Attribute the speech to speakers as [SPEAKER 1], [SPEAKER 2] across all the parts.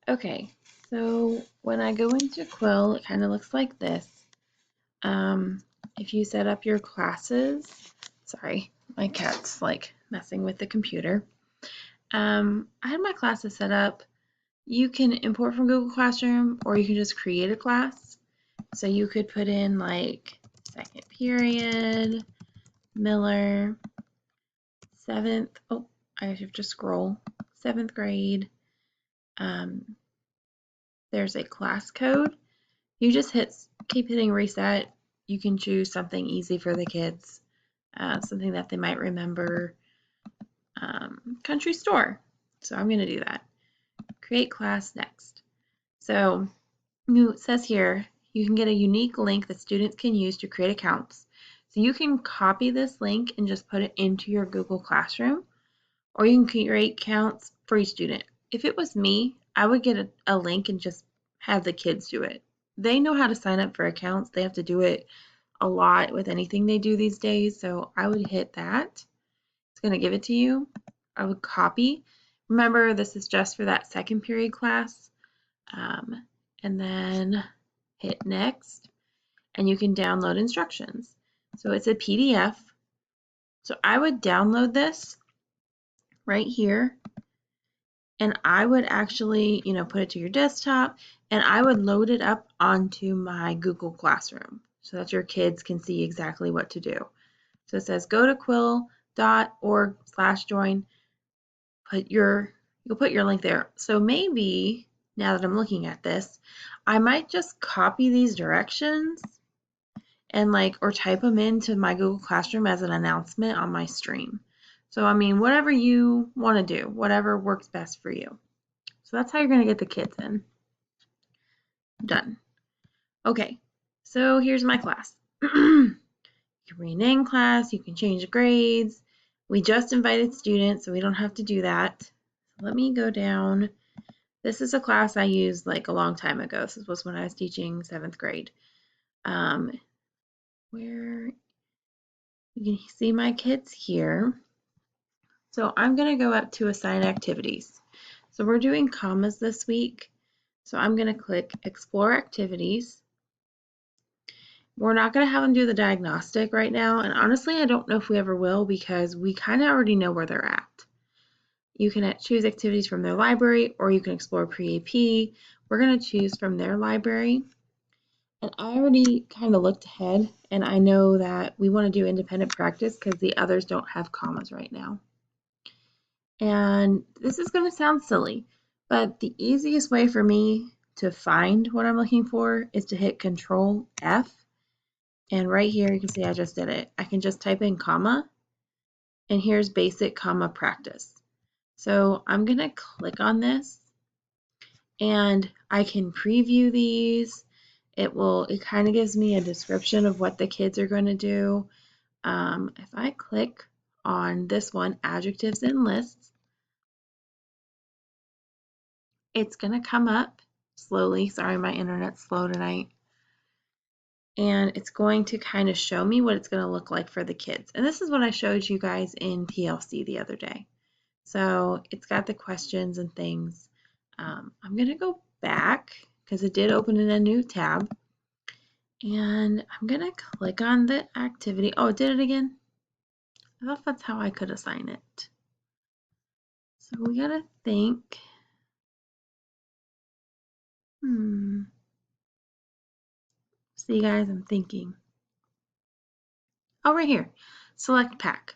[SPEAKER 1] Okay, so when I go into Quill, it kind of looks like this. Um, if you set up your classes, sorry, my cat's like messing with the computer. I had my classes set up. You can import from Google Classroom or you can just create a class. So you could put in like second period, Miller, seventh, oh, I have to scroll, seventh grade. Um, there's a class code. You just keep hitting reset. You can choose something easy for the kids, something that they might remember. Country store. So I'm going to do that. Create class next. So it says here, you can get a unique link that students can use to create accounts. So you can copy this link and just put it into your Google Classroom, or you can create accounts for each student. If it was me, I would get a link and just have the kids do it. They know how to sign up for accounts. They have to do it a lot with anything they do these days. So I would hit that. It's going to give it to you. I would copy. Remember, this is just for that second period class. And then hit next, and you can download instructions. So it's a PDF. So I would download this right here, and I would actually, put it to your desktop, and I would load it up onto my Google Classroom so that your kids can see exactly what to do. So it says go to quill.org/join. You'll put your link there. So maybe now that I'm looking at this, I might just copy these directions and or type them into my Google Classroom as an announcement on my stream. So I mean, whatever you want to do, whatever works best for you. So that's how you're going to get the kids in. Done. Okay, so here's my class. You can rename class, you can change grades. We just invited students, so we don't have to do that. So let me go down. This is a class I used like a long time ago. This was when I was teaching 7th grade. Where you can see my kids here. So I'm going to go up to assign activities. So we're doing commas this week. So I'm going to click explore activities. We're not going to have them do the diagnostic right now. And honestly, I don't know if we ever will because we kind of already know where they're at. You can choose activities from their library or you can explore pre-AP. We're going to choose from their library. And I already kind of looked ahead and I know that we want to do independent practice because the others don't have commas right now. And this is going to sound silly, but the easiest way for me to find what I'm looking for is to hit Control F. And right here, you can see I just did it. I can just type in comma, and here's basic comma practice. So I'm going to click on this, and I can preview these. It kind of gives me a description of what the kids are going to do. If I click on this one, adjectives and lists, it's going to come up slowly. Sorry, my internet's slow tonight. And it's going to kind of show me what it's going to look like for the kids. And this is what I showed you guys in PLC the other day. So it's got the questions and things. I'm going to go back because it did open in a new tab. And I'm going to click on the activity. Oh, it did it again? I thought that's how I could assign it. So we got to think. See, guys, I'm thinking. Oh, right here. Select pack.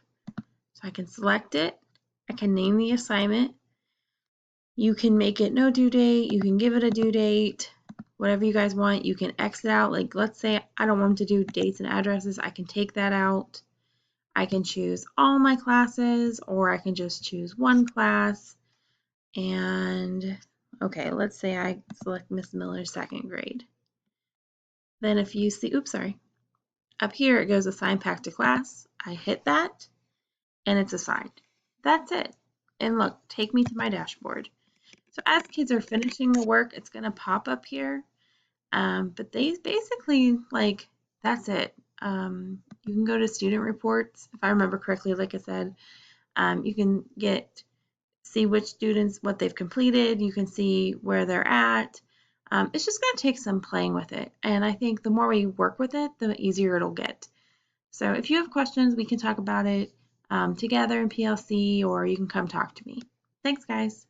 [SPEAKER 1] So I can select it. I can name the assignment. You can make it no due date. You can give it a due date. Whatever you guys want. You can exit out. Like, let's say I don't want them to do dates and addresses. I can take that out. I can choose all my classes, or I can just choose one class. And, okay, let's say I select Miss Miller's 2nd grade. Then if you see, oops, sorry. Up here, it goes assign pack to class. I hit that, and it's assigned. That's it. And look, take me to my dashboard. So as kids are finishing the work, it's going to pop up here. But they basically, that's it. You can go to student reports. If I remember correctly, like I said, you can get see which students, what they've completed. You can see where they're at. It's just going to take some playing with it. And I think the more we work with it, the easier it'll get. So if you have questions, we can talk about it together in PLC, or you can come talk to me. Thanks, guys.